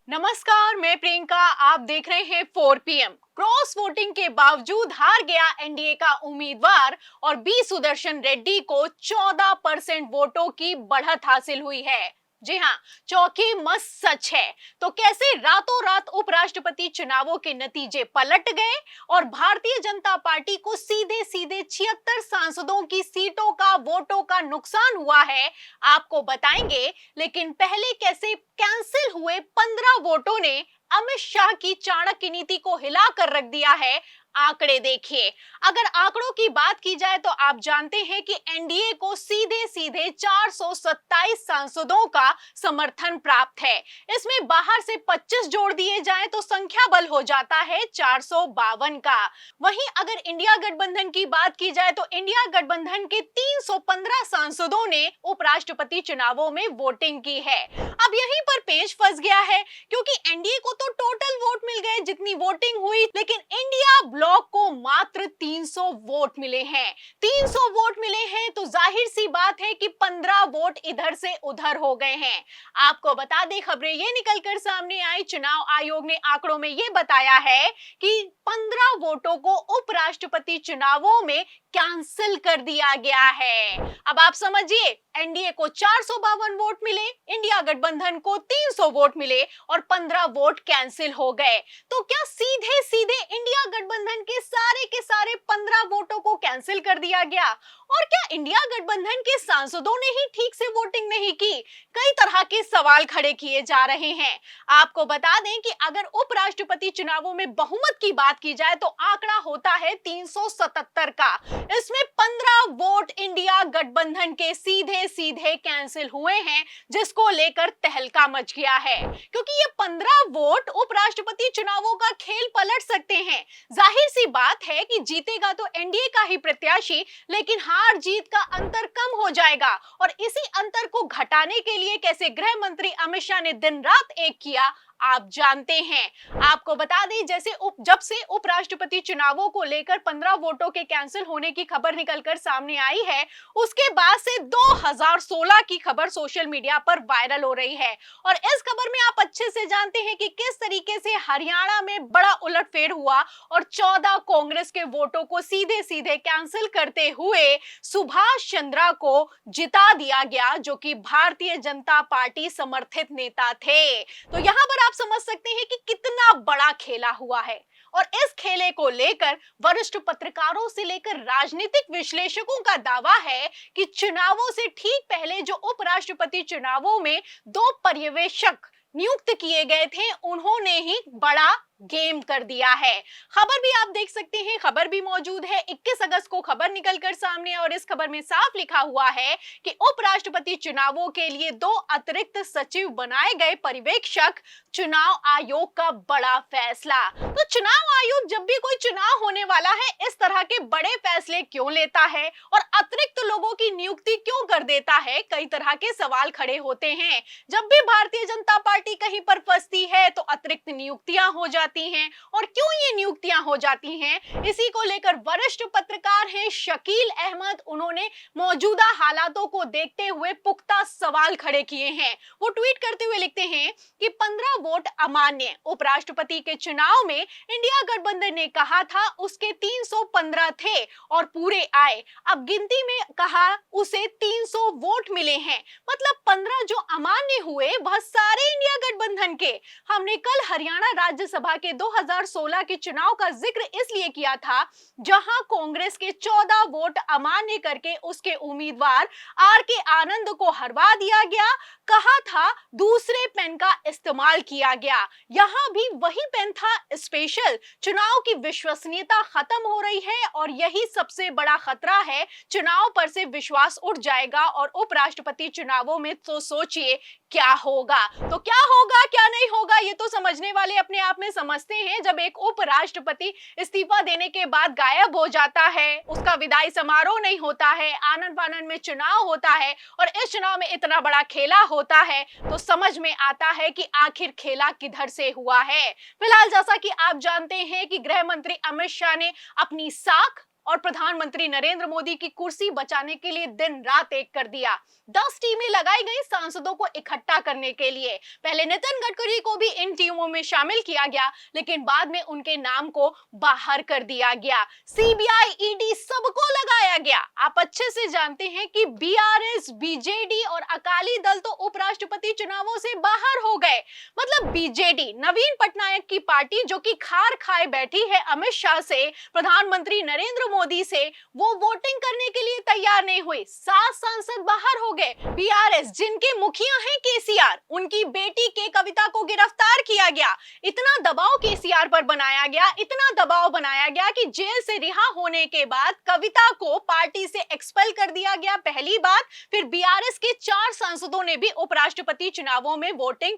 नमस्कार, मैं प्रियंका। आप देख रहे हैं 4 पीएम। क्रॉस वोटिंग के बावजूद हार गया एनडीए का उम्मीदवार और बी सुदर्शन रेड्डी को 14% वोटों की बढ़त हासिल हुई है। जी हाँ, चौकी मस्त सच है। तो कैसे रातों रात उपराष्ट्रपति चुनावों के नतीजे पलट गए और भारतीय जनता पार्टी को सीधे सीधे 76 सांसदों की सीटों का वोटों का नुकसान हुआ है, आपको बताएंगे। लेकिन पहले कैसे कैंसिल हुए 15 वोटों ने अमित शाह की चाणक्य नीति को हिलाकर रख दिया है, आंकड़े देखिए। अगर आंकड़ों की बात की जाए तो आप जानते हैं कि एनडीए को सीधे सीधे 427 सांसदों का समर्थन प्राप्त है। इसमें बाहर से 25 जोड़ दिए जाएं तो संख्या बल हो जाता है 452 का। वहीं अगर इंडिया गठबंधन की बात की जाए तो इंडिया गठबंधन के 315 सांसदों ने उपराष्ट्रपति चुनावों में वोटिंग की है। अब यहीं पर पेच फंस गया है, क्योंकि एनडीए को तो टोटल वोट मिल गए जितनी वोटिंग हुई, लेकिन इंडिया ब्लॉक को मात्र 300 वोट मिले हैं। 300 वोट मिले हैं तो जाहिर सी बात है कि 15 वोट इधर से उधर हो गए हैं। आपको बता दें, खबरें ये निकलकर सामने आई, चुनाव आयोग ने आंकड़ों में ये बताया है कि 15 वोटों को उपराष्ट्रपति चुनावों में कैंसिल कर दिया गया है। अब आप समझिए, एनडीए को 452 वोट मिले, इंडिया गठबंधन को 300 वोट मिले और 15 वोट कैंसिल हो गए। तो क्या सीधे सीधे इंडिया गठबंधन के सारे 15 वोटों को कैंसिल कर दिया गया? और क्या इंडिया गठबंधन के सांसदों ने ही ठीक से वोटिंग नहीं की? कई तरह के सवाल खड़े किए जा रहे हैं। आपको बता दें कि अगर उपराष्ट्रपति चुनावों में बहुमत की बात की जाए तो आंकड़ा होता है 377 का। इसमें 15 वोट इंडिया गठबंधन के सीधे सीधे कैंसिल हुए हैं, जिसको लेकर तहलका मच गया है, क्योंकि ये 15 वोट उपराष्ट्रपति चुनावों का खेल पलट सकते हैं। जाहिर सी बात है कि जीतेगा तो एनडीए का ही प्रत्याशी, लेकिन हार जीत का अंतर कम हो जाएगा। और इसी अंतर को घटाने के लिए कैसे गृह मंत्री अमित शाह ने दिन रात एक किया, आप जानते हैं। आपको बता दें, जैसे जब से उपराष्ट्रपति चुनावों को लेकर 15 वोटों के कैंसिल होने की खबर निकलकर सामने आई है, उसके बाद से 2016 की खबर सोशल मीडिया पर वायरल हो रही है। और इस खबर में आप अच्छे से जानते हैं कि किस तरीके से हरियाणा में बड़ा उलटफेर हुआ और 14 कांग्रेस के वोटों को सीधे सीधे कैंसिल करते हुए सुभाष चंद्रा को जिता दिया गया, जो कि भारतीय जनता पार्टी समर्थित नेता थे। तो यहां पर आप समझ सकते हैं कि कितना बड़ा खेला हुआ है। और इस खेले को लेकर वरिष्ठ पत्रकारों से लेकर राजनीतिक विश्लेषकों का दावा है कि चुनावों से ठीक पहले जो उपराष्ट्रपति चुनावों में 2 पर्यवेक्षक नियुक्त किए गए थे, उन्होंने ही बड़ा गेम कर दिया है। खबर भी आप देख सकते हैं, खबर भी मौजूद है। 21 अगस्त को खबर निकलकर सामने और इस खबर में साफ लिखा हुआ है कि उपराष्ट्रपति चुनावों के लिए 2 अतिरिक्त सचिव बनाए गए पर्यवेक्षक, चुनाव आयोग का बड़ा फैसला। तो चुनाव आयोग जब भी कोई चुनाव होने वाला है, इस तरह के बड़े फैसले क्यों लेता है और अतिरिक्त लोगों की नियुक्ति क्यों कर देता है? कई तरह के सवाल खड़े होते हैं। जब भी भारतीय जनता पार्टी कहीं पर फंसती है तो अतिरिक्त नियुक्तियां हो जाती हैं। और क्यों ये नियुक्तियां हो जाती हैं, इसी को लेकर वरिष्ठ पत्रकार हैं शकील अहमद, उन्होंने मौजूदा हालातों को देखते हुए पुख्ता सवाल खड़े किए हैं। वो ट्वीट करते हुए लिखते हैं कि 15 वोट अमान्य। उपराष्ट्रपति के चुनाव में इंडिया गठबंधन ने कहा था उसके 315 थे और पूरे आए। अब गिनती में कहा उसे 300 वोट मिले हैं, मतलब 15 जो अमान्य हुए वह सारे इंडिया गठबंधन के। हमने कल हरियाणा राज्यसभा के 2016 के चुनाव का जिक्र इसलिए किया था, जहां कांग्रेस के 14 वोट अमान्य करके उसके उम्मीदवार आर के आनंद को हरवा दिया गया। कहा था दूसरे पेन का इस्तेमाल किया गया। यहां भी वही पेन था, स्पेशल। चुनाव की विश्वसनीयता खत्म हो रही है और यही सबसे बड़ा खतरा है। चुनाव पर से विश्वास उठ जाएगा और उपराष्ट्रपति चुनावों में तो सोचिए क्या होगा। तो क्या होगा क्या नहीं होगा, ये तो समझने वाले अपने आप में समझते हैं। जब एक उपराष्ट्रपति इस्तीफा देने के बाद गायब हो जाता है, उसका विदाई समारोह नहीं होता है, आनन फानन में चुनाव होता है और इस चुनाव में इतना बड़ा खेला होता है, तो समझ में आता है कि आखिर खेला किधर से हुआ है। फिलहाल जैसा कि आप जानते हैं कि गृह मंत्री अमित शाह ने अपनी साख और प्रधानमंत्री नरेंद्र मोदी की कुर्सी बचाने के लिए दिन रात एक कर दिया। 10 टीमें लगाई गई सांसदों को इकट्ठा करने के लिए। पहले नितिन गडकरी को भी इन टीमों में शामिल किया गया, लेकिन बाद में उनके नाम को बाहर कर दिया गया। सीबीआई, ईडी सबको लगाया गया। आप अच्छे से जानते हैं कि बीआरएस, बीजेडी और अकाली दल तो उपराष्ट्रपति चुनावों से बाहर हो गए। मतलब बीजेडी, नवीन पटनायक की पार्टी, जो कि खार खाए बैठी है अमित शाह से, प्रधानमंत्री नरेंद्र मोदी से, वो वोटिंग करने के लिए तैयार नहीं हुई। 7 सांसद बाहर हो गए। बीआरएस, जिनके मुखिया हैं केसीआर, उनकी बेटी के कविता को गिरफ्तार किया गया। इतना दबाव केसीआर पर बनाया गया, इतना दबाव बनाया गया कि जेल से रिहा होने के बाद कविता को पार्टी से एक्सपेल कर दिया गया, पहली बात। फिर बीआरएस के 4 सांसदों ने भी उपराष्ट्रपति चुनावों में वोटिंग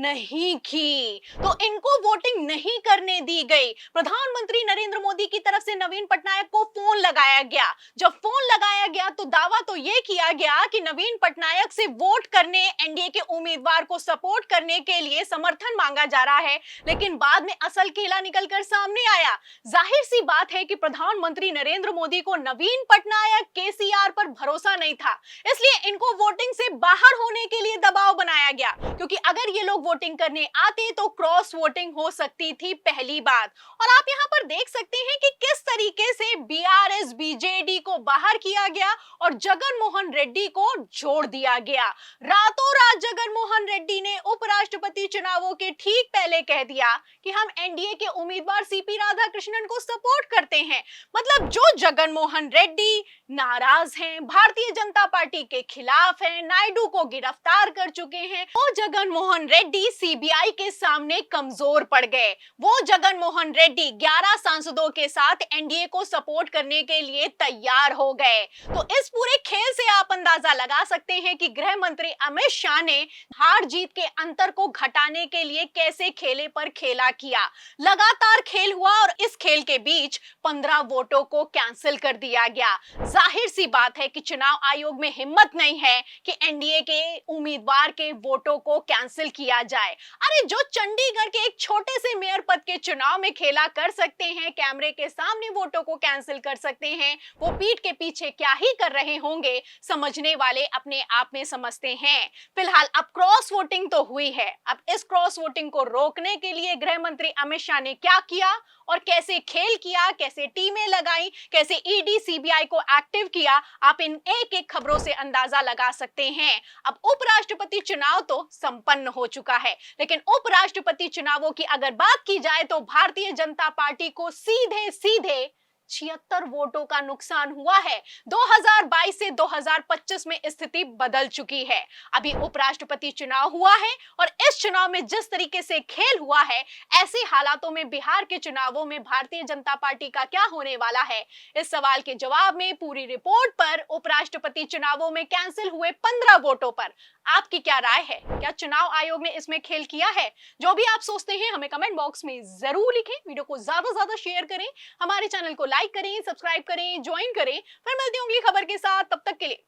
नहीं की, तो इनको वोटिंग नहीं करने दी गई। प्रधानमंत्री नरेंद्र मोदी की तरफ से नवीन पटनायक को फोन लगाया गया। जब फोन लगाया गया तो दावा तो यह किया गया कि नवीन पटनायक से वोट करने, एनडीए के उम्मीदवार को सपोर्ट करने के लिए समर्थन मांगा जा रहा है, लेकिन बाद में असल खेला निकलकर सामने आया। जाहिर सी बात है कि प्रधानमंत्री नरेंद्र मोदी को नवीन पटनायक, केसीआर पर भरोसा नहीं था, इसलिए इनको वोटिंग से बाहर होने के लिए दबाव बनाया गया, क्योंकि अगर ये लोग वोटिंग करने आते तो क्रॉस वोटिंग हो सकती थी, पहली बात। और आप यहां पर देख सकते हैं कि किस तरीके से बीआरएस, बीजेडी को बाहर किया गया और जगन मोहन रेड्डी को जोड़ दिया गया। रातों रात जगन मोहन रेड्डी ने उपराष्ट्रपति चुनावों के ठीक पहले कह दिया कि हम एनडीए के उम्मीदवार सीपी राधाकृष्णन को सपोर्ट करते हैं। मतलब जो जगन मोहन रेड्डी नाराज हैं, भारतीय जनता पार्टी के खिलाफ हैं, नायडू को गिरफ्तार कर चुके हैं, वो जगन मोहन रेड्डी सीबीआई के सामने कमजोर पड़ गए। वो जगन मोहन रेड्डी 11 सांसदों के साथ एनडीए को सपोर्ट करने के लिए तैयार हो गए। तो इस पूरे खेल से आप अंदाजा लगा सकते हैं कि गृह मंत्री अमित शाह ने हार जीत के अंतर को घटाने के लिए कैसे खेले पर खेला किया। लगातार खेल हुआ और इस खेल के बीच 15 वोटों को कैंसिल कर दिया गया। जाहिर सी बात है कि चुनाव आयोग में हिम्मत नहीं है कि एनडीए के उम्मीदवार के वोटों को कैंसिल किया जाए। अरे जो चंडीगढ़ के एक छोटे से मेयर पद के चुनाव में खेला कर सकते हैं, कैमरे के सामने वोटों को कैंसिल कर सकते हैं, वो पीठ के पीछे क्या ही कर रहे होंगे, समझने वाले अपने आप में समझते हैं। फिलहाल अब क्रॉस वोटिंग तो हुई है। अब इस क्रॉस वोटिंग को रोकने के लिए गृह मंत्री अमित शाह ने क्या किया और कैसे खेल किया, कैसे टीमें लगाई, कैसे ईडी, सीबीआई को एक्टिव किया, आप इन एक-एक खबरों से अंदाजा लगा सकते हैं। अब उपराष्ट्रपति चुनाव तो संपन्न हो चुका है, लेकिन उपराष्ट्रपति चुनावों की अगर बात की जाए तो भारतीय जनता पार्टी को सीधे सीधे 76 वोटों का नुकसान हुआ है। 2022 से 2025 में स्थिति बदल चुकी है। अभी उपराष्ट्रपति चुनाव हुआ है और इस चुनाव में जिस तरीके से खेल हुआ है, ऐसे हालातों में बिहार के चुनावों में भारतीय जनता पार्टी का क्या होने वाला है, इस सवाल के जवाब में पूरी रिपोर्ट पर उपराष्ट्रपति चुनावों में कैंसिल हुए 15 वोटों पर आपकी क्या राय है? क्या चुनाव आयोग ने इसमें खेल किया है? जो भी आप सोचते हैं हमें कमेंट बॉक्स में जरूर लिखें। वीडियो को ज्यादा से ज्यादा शेयर करें, हमारे चैनल को लाइक करें, सब्सक्राइब करें, ज्वाइन करें। फिर मिलते हैं अगली खबर के साथ, तब तक के लिए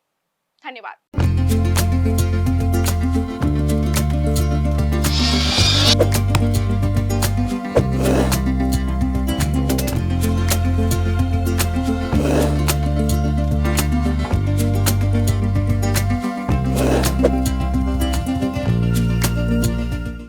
धन्यवाद।